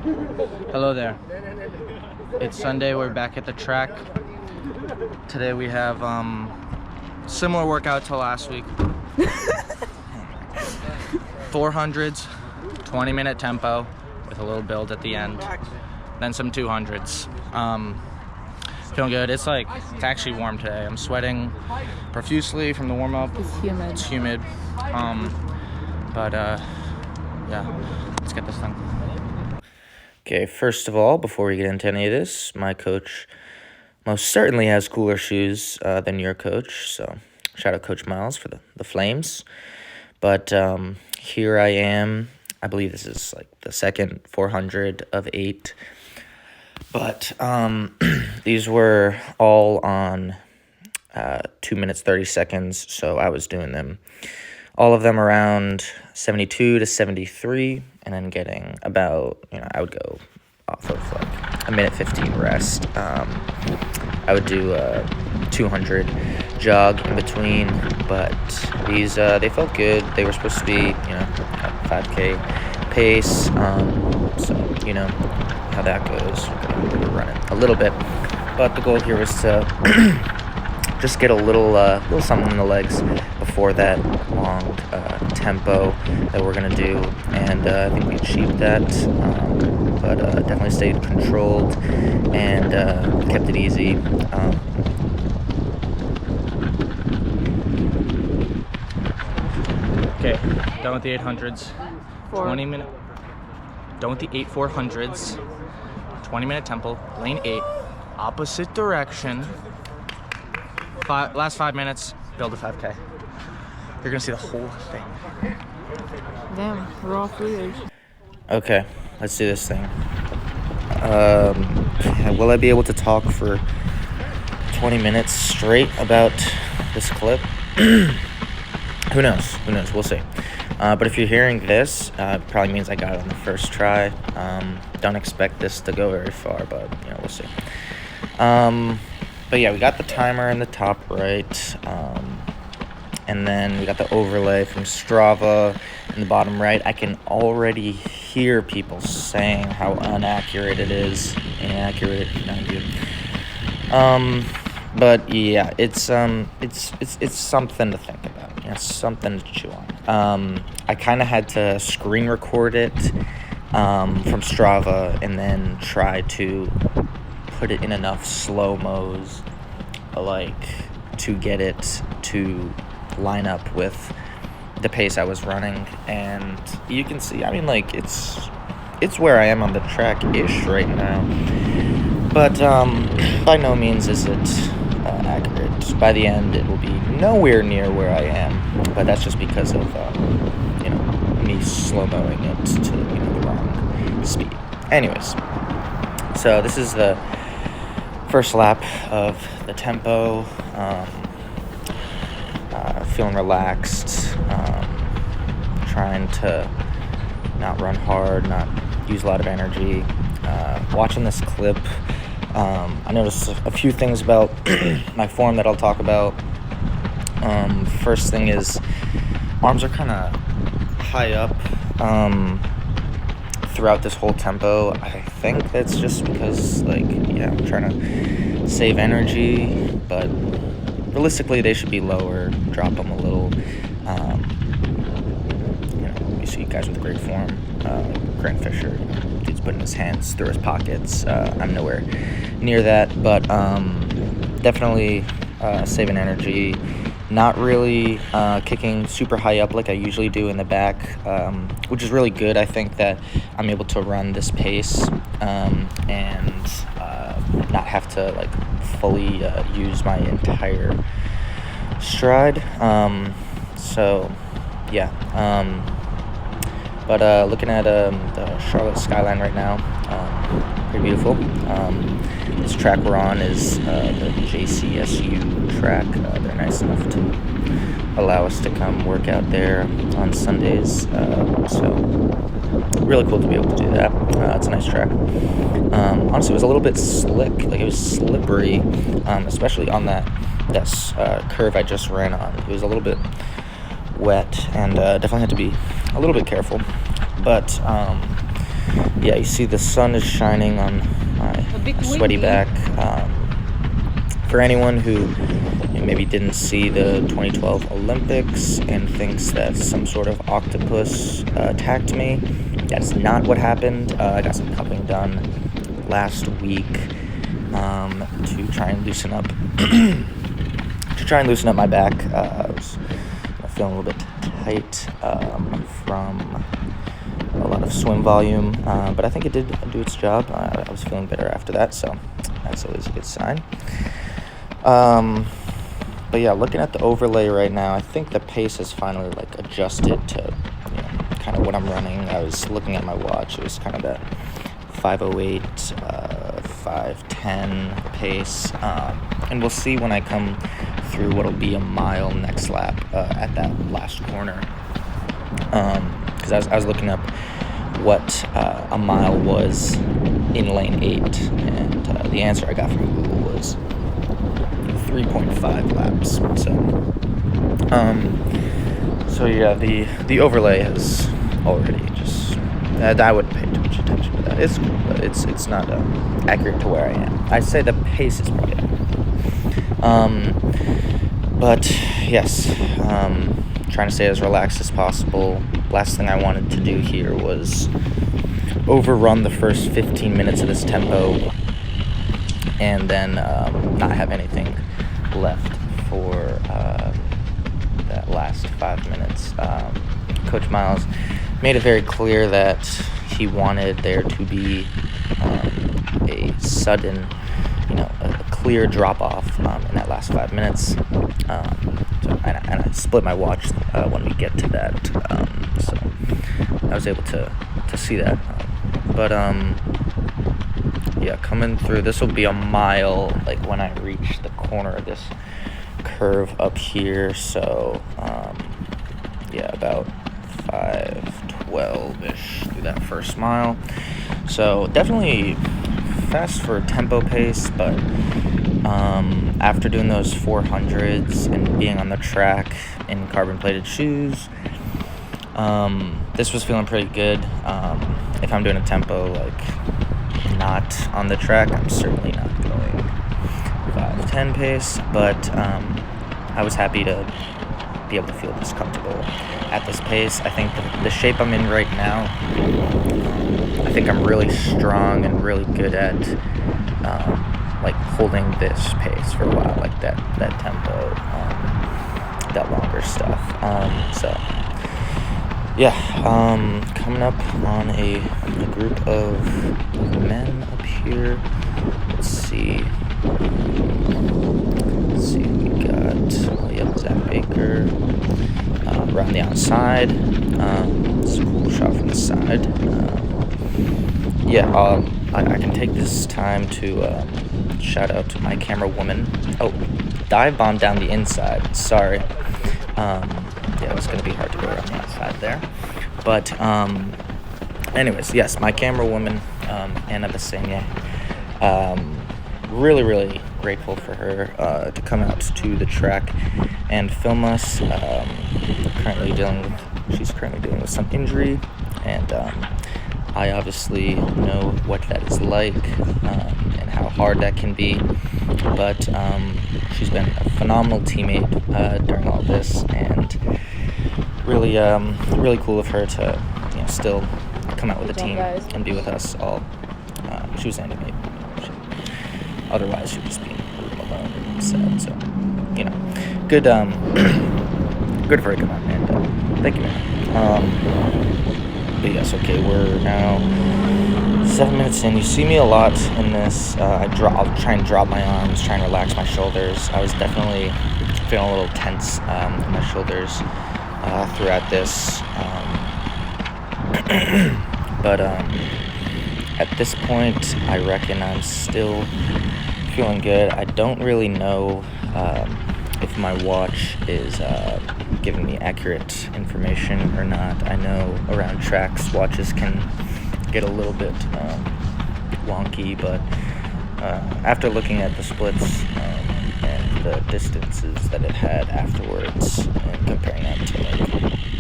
Hello there. It's Sunday. We're back at the track. Today we have similar workout to last week. 400s, 20-minute tempo with a little build at the end. Then some 200s. Feeling good. It's actually warm today. I'm sweating profusely from the warm up. It's humid. Yeah, let's get this thing. Okay, first of all, before we get into any of this, my coach most certainly has cooler shoes than your coach. So shout out Coach Miles for the Flames. But here I am. I believe this is the second 400 of 8. But these were all on 2 minutes, 30 seconds. So I was doing them, all of them around 72 to 73. And then getting about, I would go off of a minute 15 rest. I would do a 200 jog in between, but these, they felt good. They were supposed to be, a 5K pace. So, how that goes. We're going to run it a little bit. But the goal here was to just get a little something in the legs before that long tempo that we're going to do, and I think we achieved that, but definitely stayed controlled and kept it easy. Okay, done with the 800s, 20-minute, done with the 400s, 20-minute tempo, lane 8, opposite direction. Last 5 minutes, build a 5K. You're gonna see the whole thing. Damn, we're all freers. Okay, let's do this thing. Will I be able to talk for 20 minutes straight about this clip? Who knows? We'll see. But if you're hearing this, it probably means I got it on the first try. Don't expect this to go very far, but we'll see. But yeah, we got the timer in the top right, and then we got the overlay from Strava in the bottom right. I can already hear people saying how inaccurate it is. Inaccurate, not good. But yeah, it's something to think about. Something to chew on. I kind of had to screen record it from Strava and then try to put it in enough slow-mos to get it to line up with the pace I was running, and you can see it's where I am on the track-ish right now, but by no means is it accurate. By the end it will be nowhere near where I am, but that's just because of me slow-moing it to the wrong speed. Anyways, so this is the first lap of the tempo. Feeling relaxed, trying to not run hard, not use a lot of energy. Watching this clip, I noticed a few things about my form that I'll talk about. First thing is arms are kind of high up throughout this whole tempo. I think that's just because I'm trying to save energy, but realistically they should be lower. Drop them a little. You see guys with great form, Grant Fisher, dude's putting his hands through his pockets. I'm nowhere near that, but definitely saving energy. Not really kicking super high up like I usually do in the back, which is really good. I think that I'm able to run this pace and not have to fully use my entire stride. So yeah, but looking at the Charlotte skyline right now, pretty beautiful. This track we're on is the JCSU track. They're nice enough to allow us to come work out there on Sundays. So really cool to be able to do that. It's a nice track. Honestly, it was a little bit slick. It was slippery, especially on that curve I just ran on. It was a little bit wet, and definitely had to be a little bit careful. But yeah, you see the sun is shining on my sweaty back. For anyone who maybe didn't see the 2012 Olympics and thinks that some sort of octopus attacked me, that's not what happened. I got some cupping done last week to try and loosen up my back. I was feeling a little bit tight from a lot of swim volume, but I think it did do its job. I was feeling better after that, so that's always a good sign. But yeah, looking at the overlay right now, I think the pace has finally adjusted to kind of what I'm running. I was looking at my watch; it was kind of that 5:08, 5:10 pace, and we'll see when I come through what'll be a mile next lap at that last corner. Because I was looking up what a mile was in lane 8, and the answer I got from Google was 3.5 laps. So yeah, the overlay has already just I wouldn't pay too much attention to that. It's cool, but it's not accurate to where I am. I'd say the pace is probably accurate. But yes, trying to stay as relaxed as possible. Last thing I wanted to do here was overrun the first 15 minutes of this tempo and then not have anything left for that last 5 minutes. Coach Miles made it very clear that he wanted there to be a sudden, a clear drop-off in that last 5 minutes. And I split my watch when we get to that, so I was able to see that. But yeah, coming through, this will be a mile, when I reach the corner of this curve up here, so yeah, about 5:12-ish through that first mile. So definitely fast for tempo pace, but after doing those 400s and being on the track in carbon-plated shoes, this was feeling pretty good. If I'm doing a tempo not on the track, I'm certainly not going 5:10 pace, but I was happy to be able to feel this comfortable at this pace. I think the shape I'm in right now, I think I'm really strong and really good at holding this pace for a while, that tempo, that longer stuff. So yeah, coming up on a group of men up here. Let's see who we got. Zach Baker around the outside. It's a cool shot from the side. I can take this time to shout out to my camera woman. Oh, dive bomb down the inside. Sorry. It's going to be hard to go around the outside there. But anyways, yes, my camera woman, Anna Basenye. Really, really grateful for her to come out to the track and film us. She's currently dealing with some injury, and I obviously know what that is like and how hard that can be. But she's been a phenomenal teammate during all this, and really, really cool of her to still come out with a team and be with us all. She was animated. Otherwise, she would just be in the room alone and sad. So, good, good for her. Come on, and thank you, man. But yes, okay, we're now 7 minutes in. You see me a lot in this. I'll try and drop my arms, try and relax my shoulders. I was definitely feeling a little tense in my shoulders throughout this. But at this point, I reckon I'm still feeling good. I don't really know if my watch is giving me accurate information or not. I know around tracks, watches can get a little bit wonky, but after looking at the splits and the distances that it had afterwards and comparing that to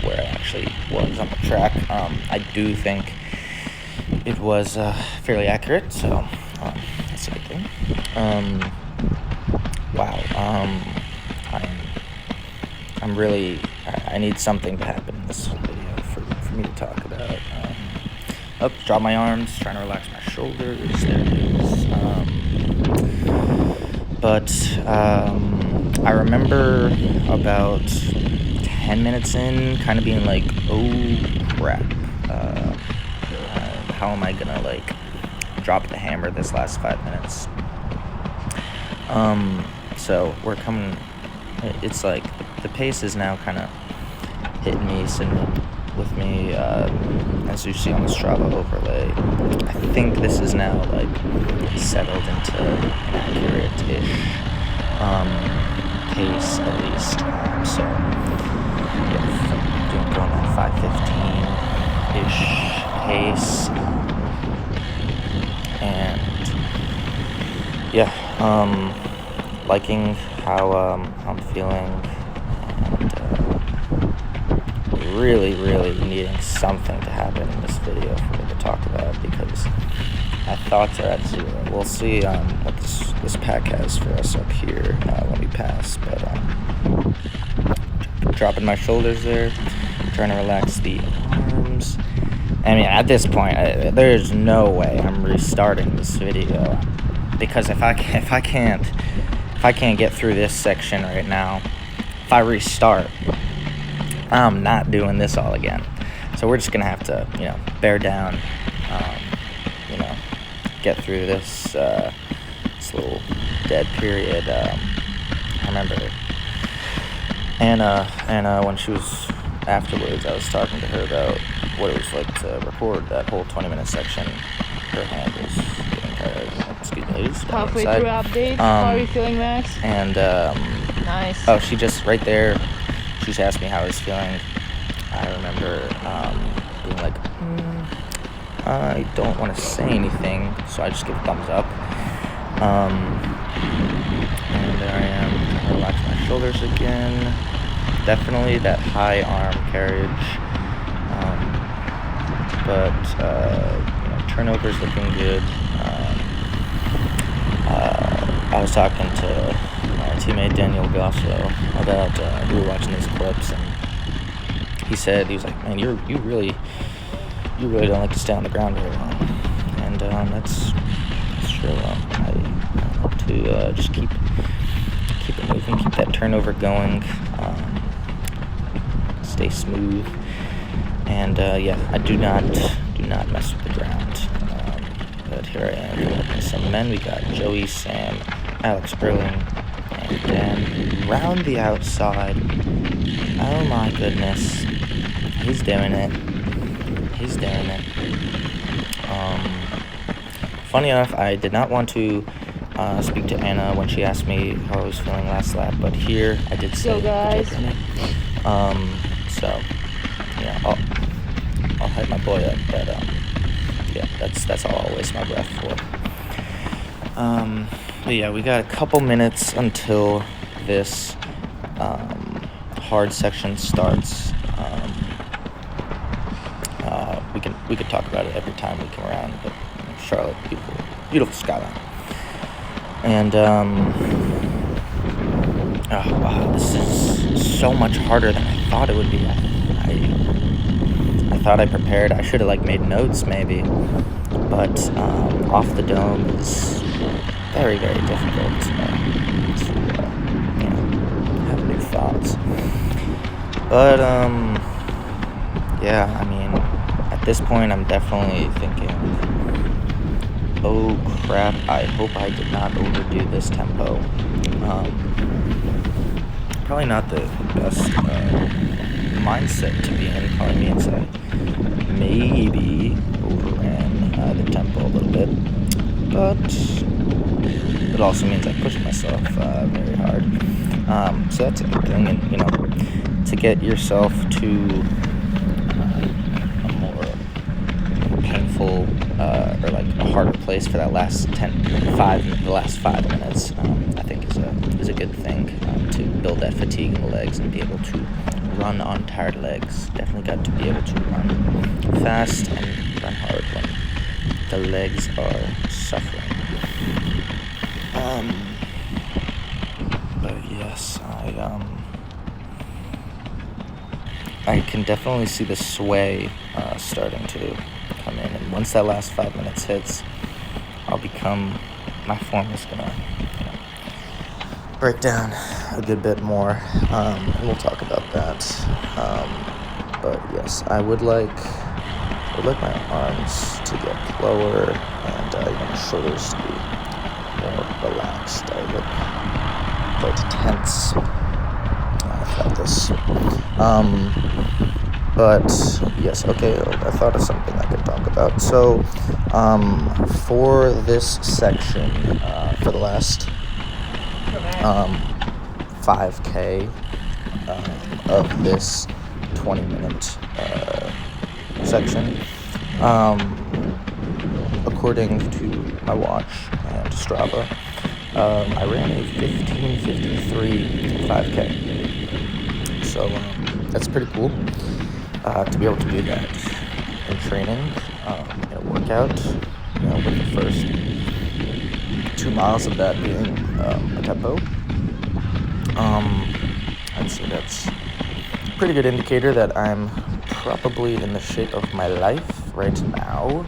where I actually was on the track, I do think it was fairly accurate, so that's a good thing. Wow. I'm really. I need something to happen in this video for me to talk about. Drop my arms, trying to relax my shoulders. There it is. I remember about 10 minutes in, kind of being like, oh crap. How am I gonna like drop the hammer this last 5 minutes? So we're coming. It's like the pace is now kind of hitting me, sitting with me, as you see on the Strava overlay. I think this is now like settled into an accurate-ish pace at least. So yeah, going that 5:15-ish pace, and yeah, liking how I'm feeling, and really needing something to happen in this video for me to talk about, because my thoughts are at zero. We'll see what this pack has for us up here when we pass, but dropping my shoulders there, trying to relax the arms. I mean, at this point, there's no way I'm restarting this video, because if I can't get through this section right now, if I restart, I'm not doing this all again. So we're just gonna have to, bear down, get through this little dead period. I remember Anna, when she was afterwards, I was talking to her about what it was like to record that whole 20-minute section. Her hand was getting tired. Excuse me, ladies. Halfway through update. How are you feeling, Max? And nice. oh, she just right there. She just asked me how I was feeling. I remember being like, I don't want to say anything, so I just give a thumbs up. And there I am, trying to relax my shoulders again. Definitely that high arm carriage. Turnovers looking good. I was talking to my teammate Daniel Gosso about we were watching these clips, and he was like, man, you really don't like to stay on the ground very long, and that's true. I hope to just keep it moving, keep that turnover going, stay smooth, and I do not mess with the ground. But here I am with some men. We got Joey, Sam, Alex Erling, and Dan round the outside. Oh my goodness, he's doing it. Funny enough, I did not want to speak to Anna when she asked me how I was feeling last lap, but here I did say, guys. So yeah, I'll hype my boy up, but yeah, that's all I'll waste my breath for. But yeah, we got a couple minutes until this hard section starts. We could talk about it every time we come around, but Charlotte, beautiful skyline. And oh wow, this is so much harder than I thought it would be. I thought I prepared. I should have made notes maybe, but off the dome is very difficult to have new thoughts. But yeah, I mean, at this point I'm definitely thinking, oh crap, I hope I did not overdo this tempo. Probably not the best mindset to be in. Probably means I maybe overran the tempo a little bit, but it also means I pushed myself very hard. So that's a good thing, and to get yourself to a more painful or a harder place for that last 5 minutes, I think is a good thing to build that fatigue in the legs and be able to run on tired legs. Definitely got to be able to run fast and run hard when the legs are suffering. But yes, I can definitely see the sway starting to come in, and once that last 5 minutes hits, my form is gonna break down a good bit more, and we'll talk about that. But yes, I would like my arms to get lower and my shoulders to be more relaxed. I look quite tense throughout this. But yes, okay, I thought of something I could talk about. So, for this section, for the last 5K of this 20-minute section, according to my watch and Strava, I ran a 15:53 5K. So that's pretty cool to be able to do that in training, in a workout, with the first 2 miles of that being a tempo. I'd say that's a pretty good indicator that I'm probably in the shape of my life right now.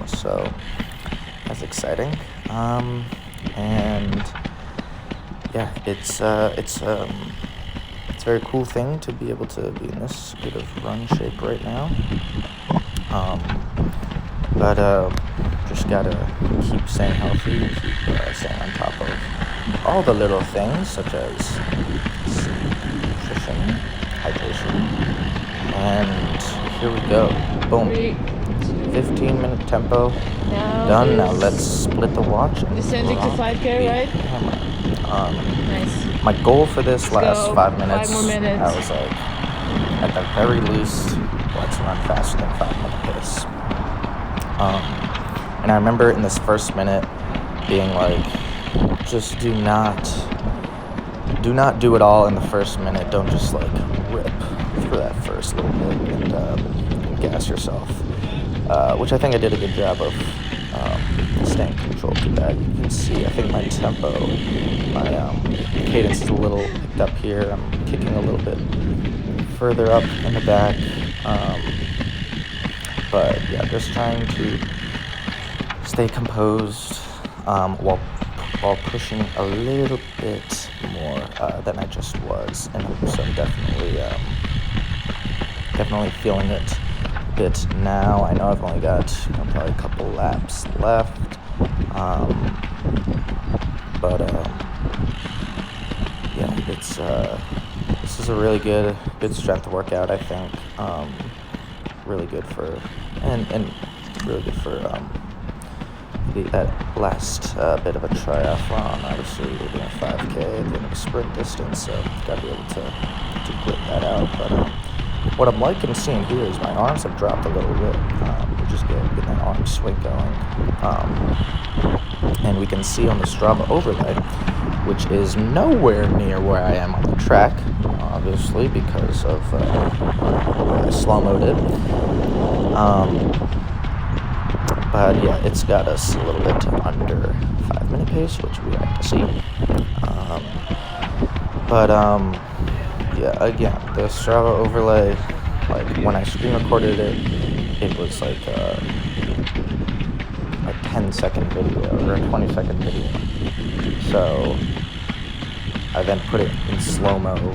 So that's exciting. And yeah, it's a very cool thing to be able to be in this good of run shape right now. But just gotta keep staying healthy, keep staying on top of all the little things such as nutrition, hydration, and here we go. Boom. 15-minute tempo. Done. Now let's split the watch. Descending to 5K, right? Nice. My goal for this last 5 minutes, 5 more minutes. I was like, at the very least, let's run faster than 5-minute pace. And I remember in this first minute being like, just do not do it all in the first minute. Don't just like rip through that first little bit and gas yourself. Which I think I did a good job of staying controlled to that. You can see, I think my tempo, my cadence is a little picked up here. I'm kicking a little bit further up in the back. But yeah, just trying to stay composed while pushing a little bit more than I just was, and so I'm definitely feeling it a bit now. I know I've only got probably a couple laps left, but yeah, this is a really good strength workout. I think really good for and really good for that last bit of a triathlon. Obviously, we're doing a 5K at the end of a sprint distance, so gotta be able to grit that out. But what I'm liking seeing here is my arms have dropped a little bit. We're just getting that arm swing going, and we can see on the Strava overlay, which is nowhere near where I am on the track, obviously because of the way I slow-moed it. But yeah, it's got us a little bit under 5-minute pace, which we like to see. Yeah, again, the Strava overlay, like when I screen recorded it, it was like a 10-second video or a 20-second video. So I then put it in slow-mo,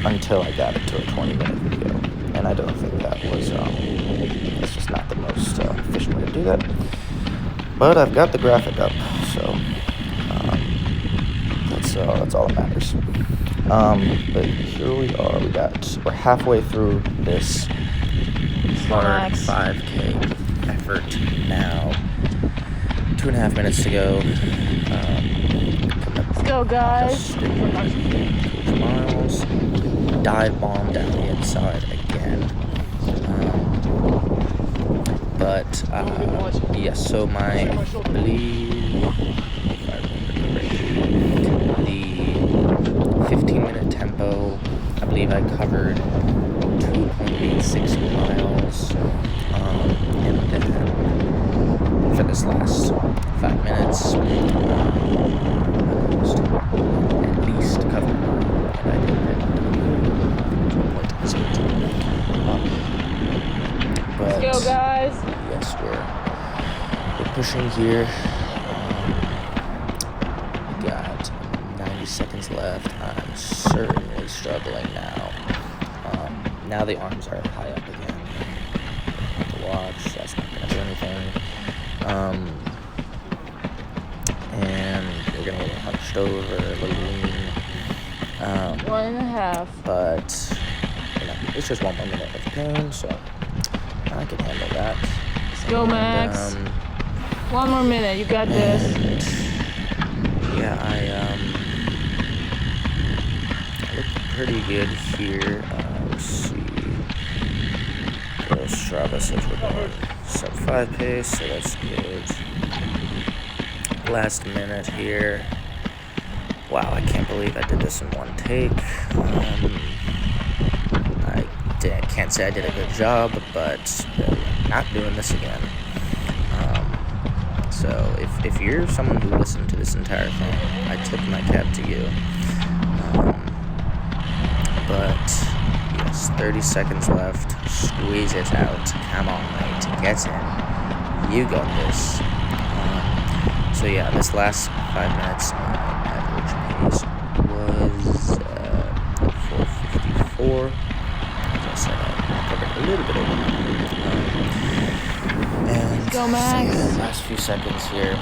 until I got it to a 20-minute video. And I don't think that was, it's just not the most efficient way to do that. But I've got the graphic up, so that's all that matters. But here we are. We're halfway through this hard 5K effort now. 2.5 minutes to go. Let's go, guys. 2 miles. Dive bomb down the inside again. Yes, so I believe, if I remember correctly, the 15-minute tempo, I believe I covered 2.86 miles, and then this last 5 minutes, at least cover 9, and I did hit 1.02. But Let's go, guys. yes, we're pushing here. We got 90 seconds left. I'm certainly struggling now. Now the arms are high up again. To watch, that's not gonna do anything. And we're gonna get hunched over, a little lean. 1.5. But it's just 1 more minute of pain, so I can handle that. Let's go, Max. 1 more minute. You got this. Yeah, I look pretty good here. Let's see. Strava says we're going sub 5 pace, so that's good. Last minute here. Wow, I can't believe I did this in one take. I can't say I did a good job, but not doing this again. So if you're someone who listened to this entire thing, I tip my cap to you. But yes, 30 seconds left. Squeeze it out. Come on, mate. Get in. You got this. So yeah, this last 5 minutes, my average pace was 4:54. As I said, I covered a little bit over. And Let's go, Max. so yeah, last few seconds here.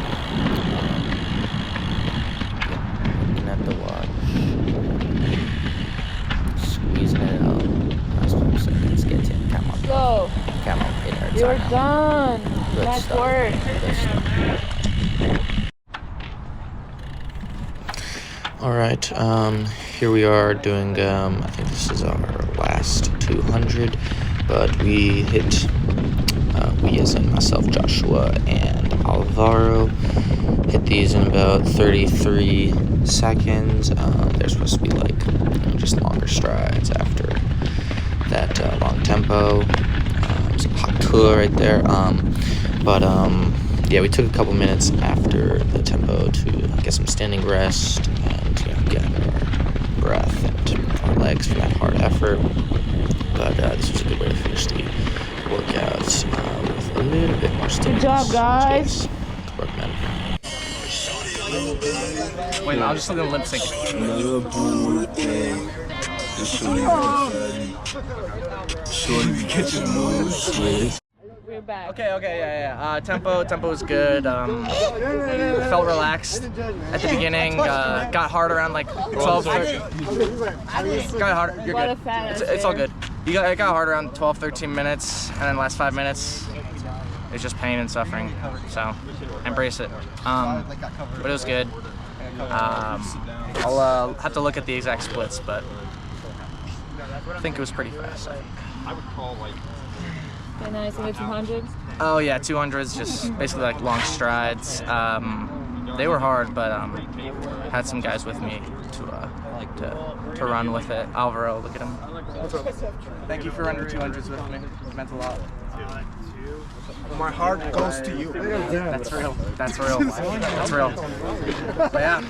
Looking at the watch. Squeezing it out. Last 5 seconds. Get in. Come on. Go. Come on. It hurts. You're I know. done. Good Nice stuff. work. Good stuff. All right, here we are doing, I think this is our last 200, but we hit, we as in myself, Joshua, and Alvaro, hit these in about 33 seconds. They're supposed to be like, just longer strides after that long tempo. It's a parkour right there, yeah, we took a couple minutes after the tempo to get some standing rest and gather our breath and our legs for that hard effort. But this was a good way to finish the workout with a little bit more stimulus. Good job, guys. Good work, man. Wait, I'm just gonna lip sync it. We're back. Okay, yeah. Tempo was good. Felt relaxed at the beginning. Got hard around like 12, 13. Got hard. You're What a good. fat It's all good. It got hard around 12, 13 minutes, and then the last 5 minutes, it's just pain and suffering. So embrace it. But it was good. I'll have to look at the exact splits, but I think it was pretty fast. Okay, nice. In the 200s. Oh yeah, 200s, just basically like long strides. They were hard, but had some guys with me to run with it. Alvaro, look at him. Thank you for running 200s with me. It meant a lot. My heart goes to you. That's real. That's real. That's real. But yeah.